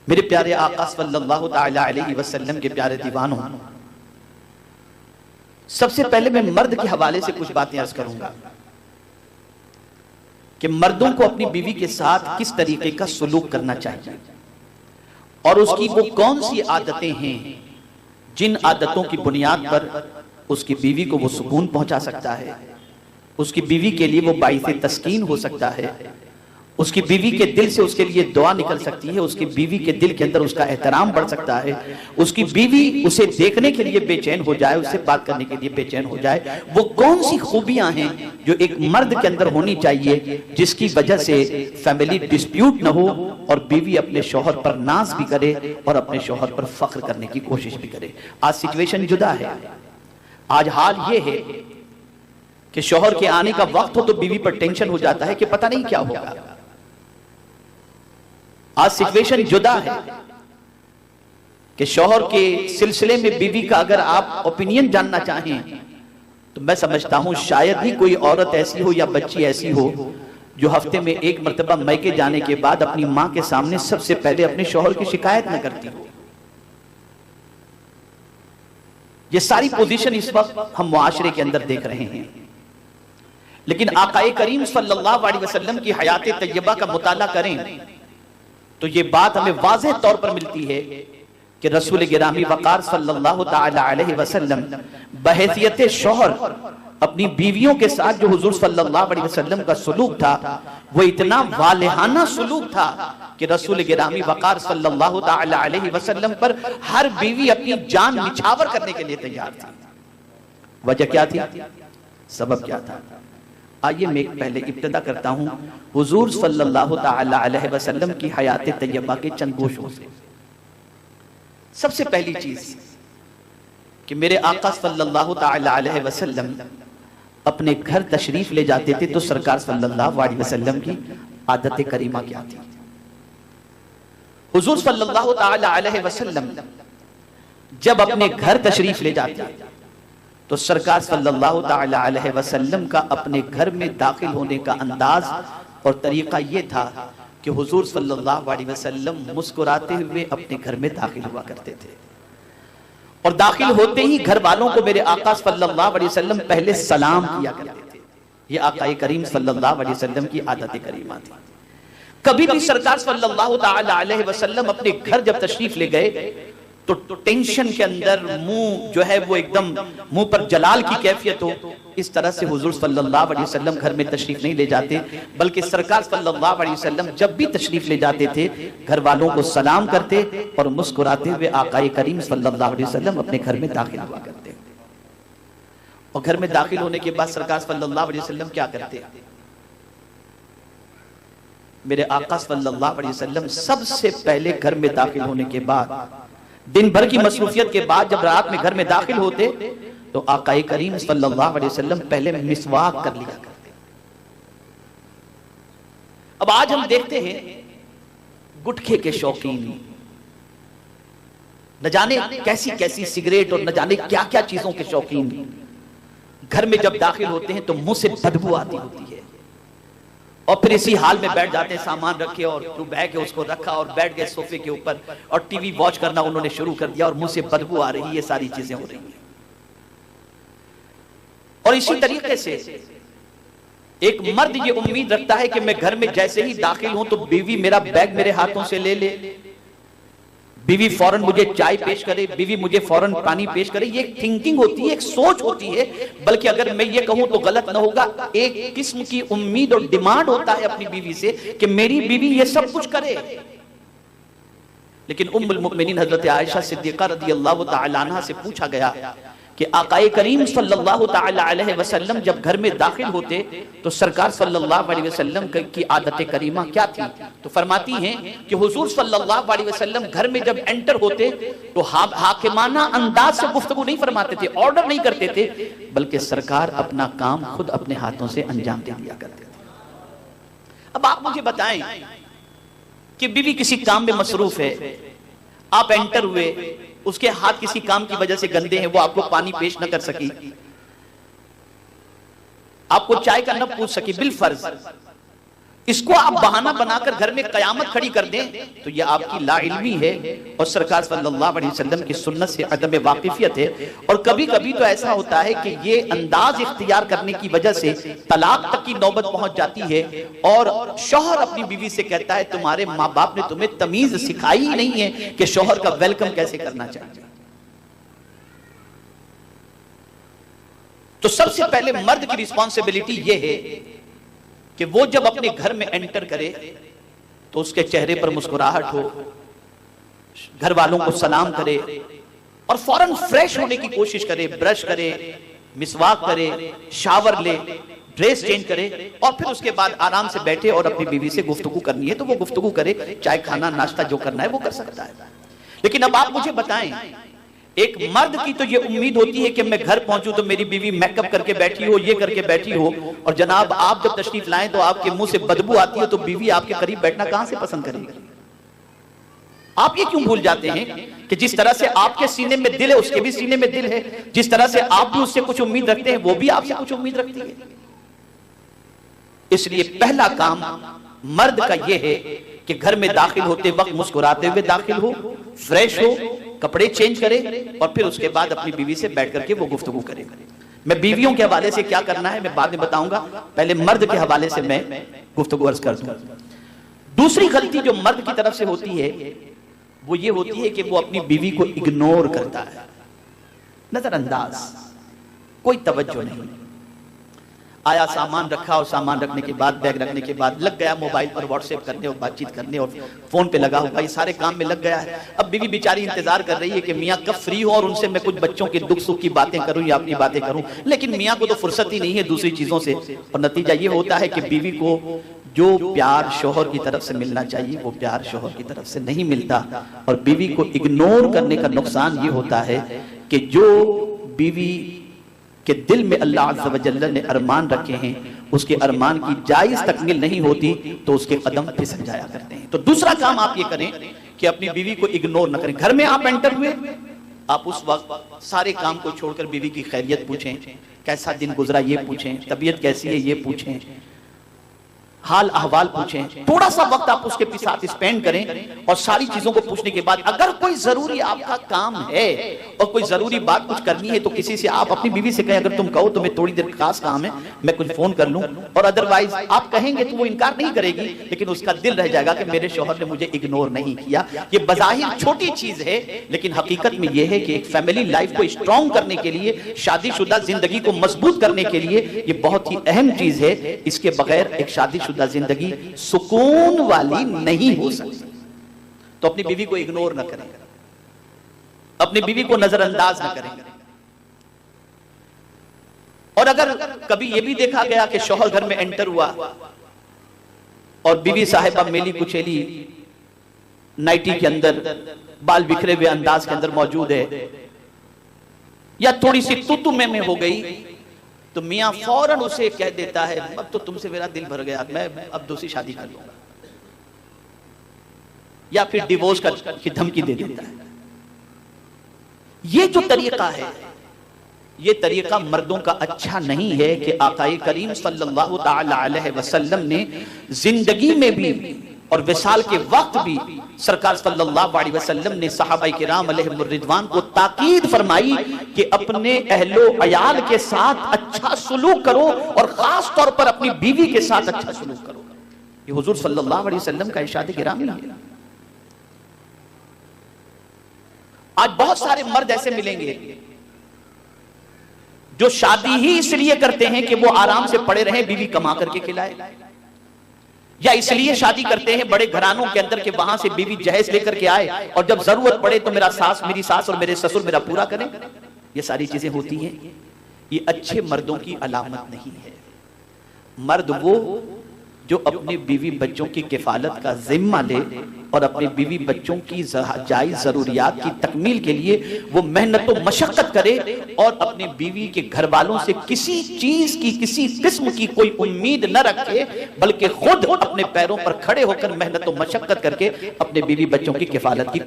میرے پیارے آقا صلی اللہ تعالی علیہ وسلم کے پیارے دیوانوں، سب سے پہلے میں مرد کے حوالے سے کچھ باتیں عرض کروں گا کہ مردوں کو اپنی بیوی کے ساتھ کس طریقے کا سلوک کرنا چاہیے، اور اس کی وہ کون سی عادتیں ہیں جن عادتوں کی بنیاد پر اس کی بیوی کو وہ سکون پہنچا سکتا ہے، اس کی بیوی کے لیے وہ باعث تسکین ہو سکتا ہے، اس کی بیوی کے دل سے اس کے لیے دعا نکل سکتی ہے، اس کی بیوی کے دل کے اندر اس کا احترام بڑھ سکتا ہے، اس کی بیوی اسے دیکھنے کے لیے بے چین ہو جائے، اس سے بات کرنے کے لیے بے چین ہو جائے۔ وہ کون سی خوبیاں ہیں جو ایک مرد کے اندر ہونی چاہیے جس کی وجہ سے فیملی ڈسپیوٹ نہ ہو اور بیوی اپنے شوہر پر ناز بھی کرے اور اپنے شوہر پر فخر کرنے کی کوشش بھی کرے۔ آج سچویشن جدا ہے، آج حال یہ ہے کہ شوہر کے آنے کا وقت ہو تو بیوی پر ٹینشن ہو جاتا ہے کہ پتہ نہیں کیا ہوگا۔ آج سچویشن جدا ہے کہ شوہر کے سلسلے میں بیوی کا اگر آپ اوپینین جاننا چاہیں تو میں سمجھتا ہوں شاید ہی کوئی عورت ایسی ہو یا بچی ایسی ہو جو ہفتے میں ایک مرتبہ میکے جانے کے بعد اپنی ماں کے سامنے سب سے پہلے اپنے شوہر کی شکایت نہ کرتی ہو۔ یہ ساری پوزیشن اس وقت ہم معاشرے کے اندر دیکھ رہے ہیں، لیکن آقا کریم صلی اللہ علیہ وسلم کی حیات طیبہ کا مطالعہ کریں تو یہ بات ہمیں واضح طور پر ملتی ہے کہ رسول گرامی وقار صلی اللہ تعالی علیہ وسلم بحیثیت شوہر اپنی بیویوں کے ساتھ جو حضور صلی اللہ علیہ وسلم کا سلوک تھا وہ اتنا والہانہ سلوک تھا کہ رسول گرامی وقار صلی اللہ تعالی علیہ وسلم پر ہر بیوی اپنی جان نچھاور کرنے کے لیے تیار تھی۔ وجہ کیا تھی؟ سبب کیا تھا؟ آئیے میں پہلے ابتدا کرتا ہوں حضور صلی اللہ تعالی علیہ وسلم کی حیات طیبہ کے چند گوشوں سے۔ سب سے پہلی چیز کہ میرے آقا صلی اللہ تعالی علیہ وسلم اپنے گھر تشریف لے جاتے تھے تو سرکار صلی اللہ علیہ وسلم کی عادت کریمہ کیا تھی؟ حضور صلی اللہ تعالی علیہ وسلم جب اپنے گھر تشریف لے جاتے تو سرکار صلی اللہ تعالی علیہ وسلم کا اپنے گھر میں داخل ہونے کا انداز اور طریقہ یہ تھا کہ حضور صلی اللہ علیہ وسلم مسکراتے ہوئے اپنے گھر میں داخل ہوا کرتے تھے، اور داخل ہوتے ہی گھر والوں کو میرے آقا صلی اللہ علیہ وسلم پہلے سلام کیا کرتے تھے۔ یہ آقا کریم صلی اللہ علیہ وسلم کی عادت کریمہ تھی۔ کبھی بھی سرکار صلی اللہ تعالی علیہ وسلم اپنے گھر جب تشریف لے گئے تو ٹینشن کے اندر منہ جو ہے وہ ایک دم منہ پر جلال کی کیفیت ہو، اس طرح سے حضور صلی اللہ علیہ وسلم گھر میں تشریف نہیں لے جاتے، بلکہ سرکار صلی اللہ علیہ وسلم جب بھی تشریف لے جاتے تھے گھر والوں کو سلام کرتے اور مسکراتے ہوئے آقا کریم صلی اللہ علیہ وسلم اپنے گھر میں داخل ہوا کرتے۔ اور گھر میں داخل ہونے کے بعد سرکار صلی اللہ علیہ وسلم کیا کرتے؟ میرے آقا صلی اللہ علیہ وسلم سب سے پہلے گھر میں داخل ہونے کے بعد دن بھر کی مصروفیت کے بعد جب رات میں گھر میں داخل ہوتے تو آقا کریم صلی اللہ علیہ وسلم پہلے مسواک کر لیا کرتے۔ اب آج ہم دیکھتے ہیں گٹکے کے شوقین، نہ جانے کیسی کیسی سگریٹ اور نہ جانے کیا کیا چیزوں کے شوقین گھر میں جب داخل ہوتے ہیں تو منہ سے بدبو آتی ہوتی ہے، اور پھر اسی حال میں بیٹھ جاتے ہیں، سامان رکھے اور جو بیگ ہے اس کو رکھا اور بیٹھ گئے صوفے کے اوپر اور ٹی وی واچ کرنا انہوں نے شروع کر دیا اور منہ سے بدبو آ رہی ہے، یہ ساری چیزیں ہو رہی ہیں۔ اور اسی طریقے سے ایک مرد یہ امید رکھتا ہے کہ میں گھر میں جیسے ہی داخل ہوں تو بیوی میرا بیگ میرے ہاتھوں سے لے لے، بیوی فوراً مجھے چائے پیش کرے، بیوی مجھے فوراً پانی پیش کرے۔ یہ ایک تھنکنگ ہوتی ہے، ایک سوچ ہوتی ہے، بلکہ اگر میں یہ کہوں تو غلط نہ ہوگا، ایک قسم کی امید اور ڈیمانڈ ہوتا ہے اپنی بیوی سے کہ میری بیوی یہ سب کچھ کرے۔ لیکن ام المؤمنین حضرت عائشہ صدیقہ رضی اللہ تعالی عنہ سے پوچھا گیا کہ آقا کریم صلی اللہ تعالی علیہ وسلم جب گھر میں داخل ہوتے تو سرکار صلی اللہ علیہ وسلم کی عادت کریمہ کیا تھی؟ تو فرماتی ہیں کہ حضور صلی اللہ علیہ وسلم گھر میں جب انٹر ہوتے تو حاکمانہ انداز سے گفتگو نہیں فرماتے تھے، آرڈر نہیں کرتے تھے، بلکہ سرکار اپنا کام خود اپنے ہاتھوں سے انجام دے دیا کرتے تھے۔ اب آپ مجھے بتائیں کہ بیوی کسی کام میں مصروف ہے، آپ انٹر ہوئے، اس کے ہاتھ کسی کام کی وجہ سے گندے ہیں، وہ آپ کو پانی پیش نہ کر سکی، آپ کو چائے کا نہ پوچھ سکی بالفرض، اس کو آپ بہانہ بنا کر گھر میں قیامت کھڑی کر دیں تو یہ آپ کی لا علمی ہے اور سرکار صلی اللہ علیہ وسلم کی سنت سے عدم واقفیت ہے. اور کبھی کبھی تو ایسا ہوتا ہے کہ یہ انداز اختیار کرنے کی وجہ سے طلاق تک کی نوبت پہنچ جاتی ہے اور شوہر اپنی بیوی سے کہتا ہے تمہارے ماں باپ نے تمہیں تمیز سکھائی ہی نہیں ہے کہ شوہر کا ویلکم کیسے کرنا چاہیے. تو سب سے پہلے مرد کی ریسپانسبلٹی یہ ہے کہ وہ جب اپنے گھر میں انٹر کرے تو اس کے چہرے پر مسکراہٹ ہو، گھر والوں کو سلام کرے اور فوراً فریش ہونے کی کوشش کرے، برش کرے، مسواک کرے، شاور لے، ڈریس چینج کرے اور پھر اس کے بعد آرام سے بیٹھے اور اپنی بیوی سے گفتگو کرنی ہے تو وہ گفتگو کرے، چائے کھانا ناشتہ جو کرنا ہے وہ کر سکتا ہے. لیکن اب آپ مجھے بتائیں، ایک مرد کی تو یہ امید ہوتی ہے کہ میں گھر پہنچوں تو میری بیوی میک اپ کر کے بیٹھی ہو، یہ کر کے بیٹھی ہو، اور جناب آپ جب تشریف لائیں تو آپ کے منہ سے بدبو آتی ہے تو بیوی آپ کے قریب بیٹھنا کہاں سے پسند کرے گی؟ آپ یہ کیوں بھول جاتے ہیں کہ جس طرح سے آپ کے سینے میں دل ہے اس کے بھی سینے میں دل ہے، جس طرح سے آپ بھی اس سے کچھ امید رکھتے ہیں وہ بھی آپ سے کچھ امید رکھتی ہے. اس لیے پہلا کام مرد کا یہ ہے کہ گھر میں داخل ہوتے وقت مسکراتے ہوئے داخل ہو، فریش ہو، کپڑے چینج کرے اور پھر اس کے بعد اپنی بیوی سے بیٹھ کر کے وہ گفتگو کرے. میں بیویوں کے حوالے سے کیا کرنا ہے میں بعد میں بتاؤں گا، پہلے مرد کے حوالے سے میں گفتگو عرض کر دوں. دوسری غلطی جو مرد کی طرف سے ہوتی ہے وہ یہ ہوتی ہے کہ وہ اپنی بیوی کو اگنور کرتا ہے، نظر انداز، کوئی توجہ نہیں. آیا سامان رکھا اور سامان رکھنے کے بعد بیگ رکھنے کے بعد لگ گیا موبائل پر واٹس ایپ کرنے اور بات چیت کرنے اور فون پہ لگا ہوا، یہ سارے کام میں لگ گیا ہے. اب بیوی بیچاری انتظار کر رہی ہے کہ میاں کب فری ہو اور ان سے میں کچھ بچوں کے دکھ سکھ کی باتیں کروں یا اپنی باتیں کروں، لیکن میاں کو تو فرصت ہی نہیں ہے دوسری چیزوں سے. اور نتیجہ یہ ہوتا ہے کہ بیوی کو جو پیار شوہر کی طرف سے ملنا چاہیے وہ پیار شوہر کی طرف سے نہیں ملتا. اور بیوی کو اگنور کرنے کا نقصان یہ ہوتا ہے کہ جو بیوی کہ دل میں اللہ عز و جل نے ارمان رکھے ہیں اس کے ارمان کی جائز تکمیل نہیں ہوتی تو اس کے قدم پھسل جایا کرتے ہیں. تو دوسرا کام آپ یہ کریں کہ اپنی بیوی کو اگنور نہ کریں. گھر میں آپ انٹر ہوئے، آپ اس وقت سارے کام کو چھوڑ کر بیوی کی خیریت پوچھیں، کیسا دن گزرا یہ پوچھیں، طبیعت کیسی ہے یہ پوچھیں، حال احوال پوچھیں. تھوڑا سا وقت آپ اس کے ساتھ اسپینڈ کریں اور ساری چیزوں کو پوچھنے کے بعد اگر کوئی ضروری آپ کا کام ہے اور کوئی ضروری بات کچھ کرنی ہے تو کسی سے آپ اپنی بیوی سے کہیں اگر تم کہو تو میں تھوڑی دیر خاص کام ہے میں کچھ فون کر لوں، اور ادروائز آپ کہیں گے تو وہ انکار نہیں کرے گی لیکن اس کا دل رہ جائے گا کہ میرے شوہر نے مجھے اگنور نہیں کیا. یہ بظاہر چھوٹی چیز ہے لیکن حقیقت میں یہ ہے کہ ایک فیملی لائف کو اسٹرانگ کرنے کے لیے، شادی شدہ زندگی کو مضبوط کرنے کے لیے یہ بہت ہی اہم چیز ہے. اس کے بغیر ایک شادی شدہ زندگی سکون والی نہیں ہو سکتی. تو اپنی بیوی کو اگنور نہ کریں، اپنی بیوی کو نظر انداز نہ کریں. اور اگر کبھی یہ بھی دیکھا گیا کہ شوہر گھر میں انٹر ہوا اور بیوی صاحبہ میلی کچیلی نائٹی کے اندر بال بکھرے ہوئے انداز کے اندر موجود ہے یا تھوڑی سی تو میں ہو گئی تو میاں فوراً اسے کہہ دیتا ہے اب تو تم سے میرا دل بھر گیا، میں اب دوسری شادی کر لوں گا، یا پھر ڈیورس کی دھمکی دے دیتا ہے. یہ جو طریقہ ہے یہ طریقہ مردوں کا اچھا نہیں ہے کہ آقا کریم صلی اللہ تعالی علیہ وسلم نے زندگی میں بھی اور وصال کے وقت بھی سرکار صلی اللہ علیہ وسلم نے صحابہ کرام علیہم الرضوان کو تاکید فرمائی کہ اپنے اہل و عیال کے ساتھ اچھا سلوک کرو اور خاص طور پر اپنی بیوی کے ساتھ اچھا سلوک کرو. یہ حضور صلی اللہ علیہ وسلم کا ارشاد گرامی ہے. آج بہت سارے مرد ایسے ملیں گے جو شادی ہی اس لیے کرتے ہیں کہ وہ آرام سے پڑے رہیں، بیوی کما کر کے کھلائے، یا اس لیے شادی کرتے ہیں بڑے گھرانوں کے اندر کہ وہاں سے بیوی جہیز لے کر کے آئے اور جب ضرورت پڑے تو میری ساس اور میرے سسر میرا پورا کریں. یہ ساری چیزیں ہوتی ہیں، یہ اچھے مردوں کی علامت نہیں ہے. مرد وہ جو اپنے بیوی بچوں کی کفالت کا ذمہ لے اور اپنے بیوی بچوں کی جائز ضروریات کی تکمیل کے لیے وہ محنت و مشقت کرے اور اپنے بیوی کے گھر والوں سے کسی چیز کی کسی قسم کی کوئی امید نہ رکھے بلکہ خود اپنے پیروں پر کھڑے ہو کر محنت و مشقت کر کے اپنے بیوی بچوں کی کفالت کی